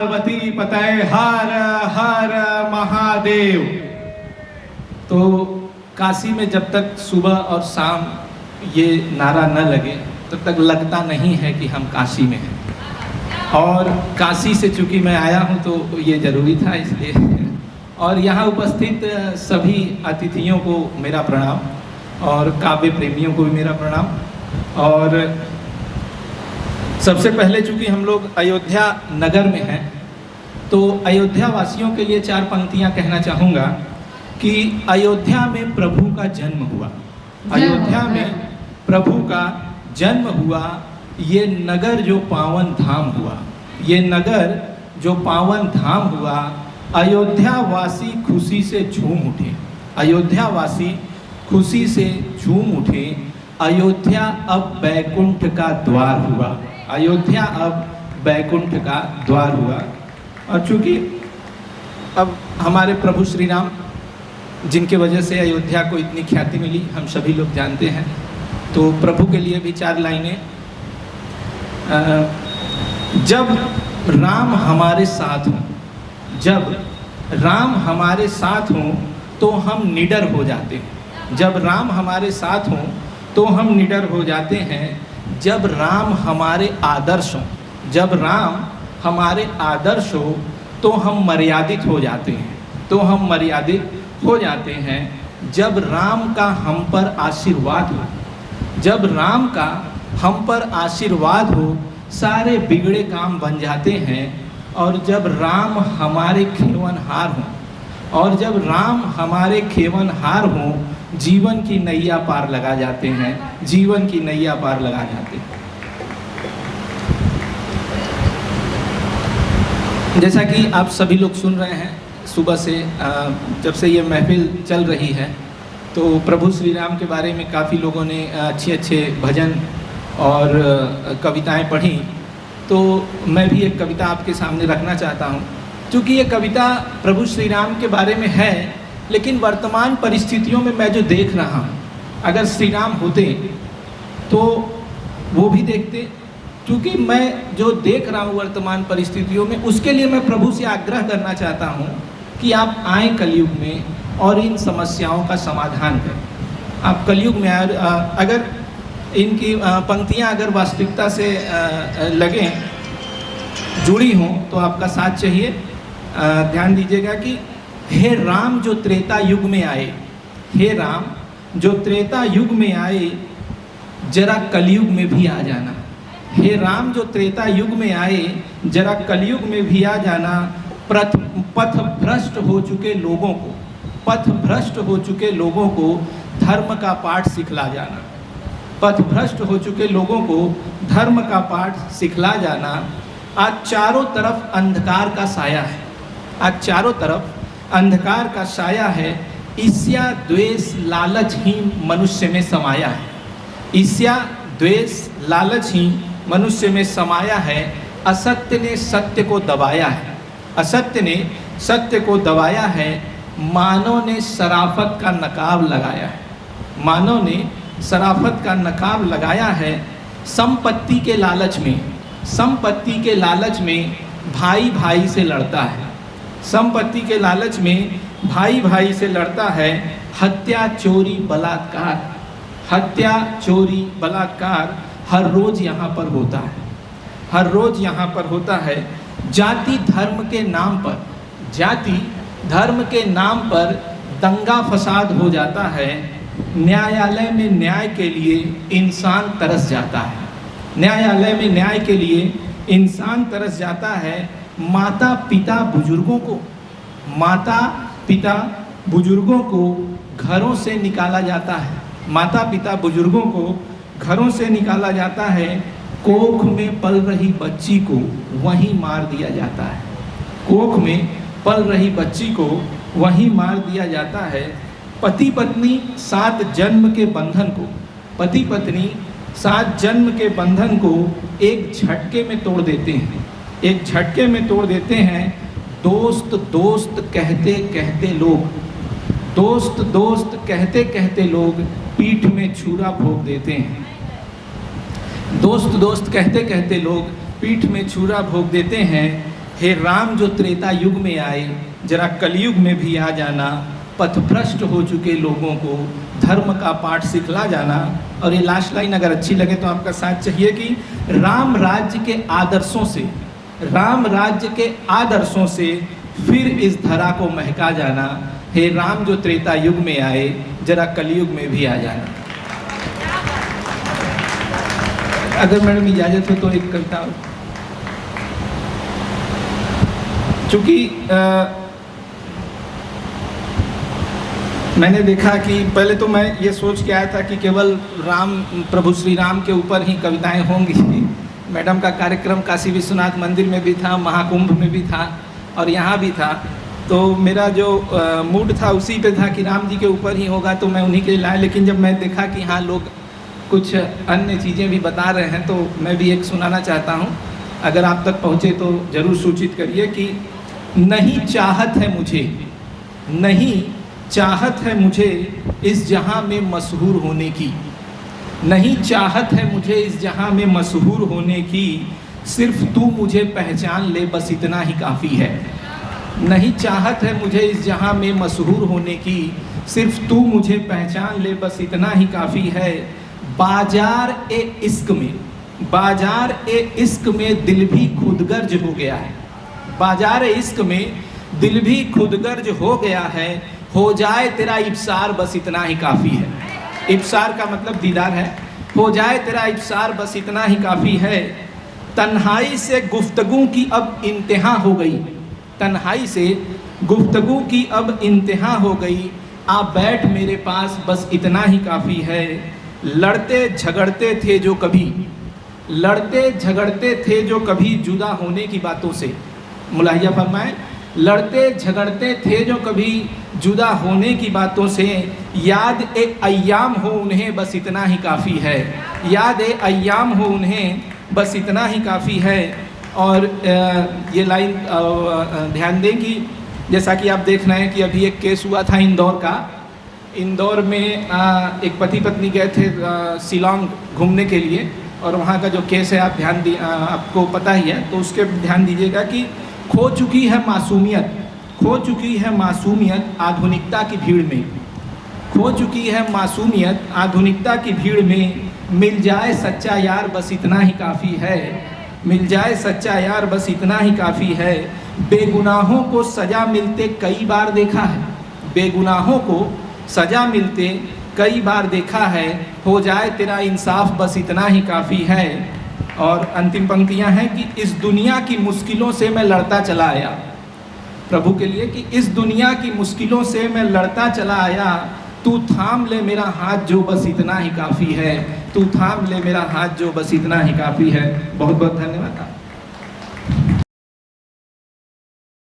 पार्वती पतये हर हर महादेव। तो काशी में जब तक सुबह और शाम ये नारा न लगे तब तक लगता नहीं है कि हम काशी में हैं। और काशी से चूँकि मैं आया हूँ तो ये ज़रूरी था इसलिए। और यहाँ उपस्थित सभी अतिथियों को मेरा प्रणाम और काव्य प्रेमियों को भी मेरा प्रणाम। और सबसे पहले चूँकि हम लोग अयोध्या नगर में हैं तो अयोध्या वासियों के लिए चार पंक्तियाँ कहना चाहूँगा कि अयोध्या में प्रभु का जन्म हुआ, अयोध्या में प्रभु का जन्म हुआ। ये नगर जो पावन धाम हुआ, ये नगर जो पावन धाम हुआ। अयोध्या वासी खुशी से झूम उठे, अयोध्या वासी खुशी से झूम उठे। अयोध्या अब बैकुंठ का द्वार हुआ, अयोध्या अब बैकुंठ का द्वार हुआ। और चूँकि अब हमारे प्रभु श्री राम जिनके वजह से अयोध्या को इतनी ख्याति मिली हम सभी लोग जानते हैं, तो प्रभु के लिए भी चार लाइनें। जब राम हमारे साथ हों, जब राम हमारे साथ हों तो हम निडर हो जाते हैं। जब राम हमारे साथ हों तो हम निडर हो जाते हैं। जब राम हमारे आदर्श हों, जब राम हमारे आदर्श हो तो हम मर्यादित हो जाते हैं, तो हम मर्यादित हो जाते हैं। जब राम का हम पर आशीर्वाद हो, जब राम का हम पर आशीर्वाद हो सारे बिगड़े काम बन जाते हैं। और जब राम हमारे खेवनहार हों, और जब राम हमारे खेवनहार हों जीवन की नैया पार लगा जाते हैं, जीवन की नैया पार लगा जाते हैं। जैसा कि आप सभी लोग सुन रहे हैं सुबह से जब से ये महफिल चल रही है तो प्रभु श्री राम के बारे में काफ़ी लोगों ने अच्छे अच्छे भजन और कविताएं पढ़ी। तो मैं भी एक कविता आपके सामने रखना चाहता हूँ। क्योंकि ये कविता प्रभु श्री राम के बारे में है, लेकिन वर्तमान परिस्थितियों में मैं जो देख रहा हूँ, अगर श्री राम होते तो वो भी देखते। क्योंकि मैं जो देख रहा हूँ वर्तमान परिस्थितियों में, उसके लिए मैं प्रभु से आग्रह करना चाहता हूँ कि आप आएँ कलयुग में और इन समस्याओं का समाधान करें। आप कलयुग में आए, अगर इनकी पंक्तियाँ अगर वास्तविकता से लगें, जुड़ी हों तो आपका साथ चाहिए। ध्यान दीजिएगा कि हे राम जो त्रेता युग में आए, हे राम जो त्रेता युग में आए जरा कलयुग में भी आ जाना। हे राम जो त्रेता युग में आए जरा कलयुग में भी आ जाना। पथ भ्रष्ट हो चुके लोगों को, पथ भ्रष्ट हो चुके लोगों को धर्म का पाठ सिखला जाना। पथ भ्रष्ट हो चुके लोगों को धर्म का पाठ सिखला जाना। आज चारों तरफ अंधकार का साया है, आज चारों तरफ अंधकार का साया है। ईर्ष्या द्वेष लालच ही मनुष्य में समाया है, ईर्ष्या द्वेष लालच ही मनुष्य में समाया है। असत्य ने सत्य को दबाया है, असत्य ने सत्य को दबाया है। मानव ने शराफत का नकाब लगाया है, मानव ने शराफत का नकाब लगाया है। संपत्ति के लालच में, संपत्ति के लालच में भाई भाई से लड़ता है, संपत्ति के लालच में भाई भाई से लड़ता है। हत्या चोरी बलात्कार, हत्या चोरी बलात्कार हर रोज़ यहाँ पर होता है, हर रोज़ यहाँ पर होता है। जाति धर्म के नाम पर, जाति धर्म के नाम पर दंगा फसाद हो जाता है। न्यायालय में न्याय के लिए इंसान तरस जाता है, न्यायालय में न्याय के लिए इंसान तरस जाता है। माता पिता बुजुर्गों को, माता पिता बुजुर्गों को घरों से निकाला जाता है, माता पिता बुजुर्गों को घरों से निकाला जाता है। कोख में पल रही बच्ची को वहीं मार दिया जाता है, कोख में पल रही बच्ची को वहीं मार दिया जाता है। पति पत्नी 7 जन्म के बंधन को, पति पत्नी 7 जन्म के बंधन को एक झटके में तोड़ देते हैं, एक झटके में तोड़ देते हैं। दोस्त दोस्त कहते कहते लोग, दोस्त दोस्त कहते कहते लोग पीठ में छुरा भोंक देते हैं, दोस्त दोस्त कहते कहते लोग पीठ में छुरा भोंक देते हैं। हे राम जो त्रेता युग में आए, जरा कलयुग में भी आ जाना, पथभ्रष्ट हो चुके लोगों को धर्म का पाठ सिखला जाना। और ये लास्ट लाइन अगर अच्छी लगे तो आपका साथ चाहिए कि राम राज्य के आदर्शों से, राम राज्य के आदर्शों से फिर इस धरा को महका जाना। हे राम जो त्रेता युग में आए, जरा कलयुग में भी आ जाना। अगर मैडम इजाजत हो तो एक कविता, चूँकि मैंने देखा कि पहले तो मैं ये सोच के आया था कि केवल राम, प्रभु श्री राम के ऊपर ही कविताएं होंगी। मैडम का कार्यक्रम काशी विश्वनाथ मंदिर में भी था, महाकुंभ में भी था और यहाँ भी था, तो मेरा जो मूड था उसी पे था कि राम जी के ऊपर ही होगा, तो मैं उन्हीं के लिए लाया। लेकिन जब मैं देखा कि हाँ लोग कुछ अन्य चीज़ें भी बता रहे हैं, तो मैं भी एक सुनाना चाहता हूँ। अगर आप तक पहुँचे तो ज़रूर सूचित करिए कि नहीं चाहत है मुझे, नहीं चाहत है मुझे इस जहां में मशहूर होने की, नहीं चाहत है मुझे इस जहां में मशहूर होने की, सिर्फ तू मुझे पहचान ले बस इतना ही काफ़ी है। नहीं चाहत है मुझे इस जहां में मशहूर होने की, सिर्फ तू मुझे पहचान ले बस इतना ही काफ़ी है। बाजार ए इश्क में, बाजार ए इश्क में दिल भी खुदगर्ज हो गया है, बाजार ए इश्क में दिल भी खुदगर्ज हो गया है। हो जाए तेरा इब्सार बस इतना ही काफ़ी है। इब्सार का मतलब दीदार है। हो जाए तेरा इब्सार बस इतना ही काफ़ी है। तन्हाई से गुफ्तगू की अब इंतहा हो गई, तन्हाई से गुफ्तगू की अब इंतहा हो गई। आप बैठ मेरे पास बस इतना ही काफ़ी है। लड़ते झगड़ते थे जो कभी, लड़ते झगड़ते थे जो कभी जुदा होने की बातों से, मुलाहिजा फरमाएं, लड़ते झगड़ते थे जो कभी जुदा होने की बातों से। याद ए अय्याम हो उन्हें बस इतना ही काफ़ी है, याद ए अय्याम हो उन्हें बस इतना ही काफ़ी है। और ये लाइन ध्यान दें कि जैसा कि आप देख रहे हैं कि अभी एक केस हुआ था इंदौर का। इंदौर में एक पति पत्नी गए थे शिलांग घूमने के लिए, और वहाँ का जो केस है आप ध्यान दी, आपको पता ही है, तो उसके ध्यान दीजिएगा कि खो चुकी है मासूमियत, खो चुकी है मासूमियत आधुनिकता की भीड़ में, खो चुकी है मासूमियत आधुनिकता की भीड़ में। मिल जाए सच्चा यार बस इतना ही काफ़ी है, मिल जाए सच्चा यार बस इतना ही काफ़ी है। बेगुनाहों को सज़ा मिलते कई बार देखा है, बेगुनाहों को सज़ा मिलते कई बार देखा है। हो जाए तेरा इंसाफ बस इतना ही काफ़ी है। और अंतिम पंक्तियां हैं कि इस दुनिया की मुश्किलों से मैं लड़ता चला आया, प्रभु के लिए, कि इस दुनिया की मुश्किलों से मैं लड़ता चला आया। तू थाम ले मेरा हाथ जो बस इतना ही काफ़ी है, तू थाम ले मेरा हाथ जो बस इतना ही काफ़ी है। बहुत बहुत धन्यवाद।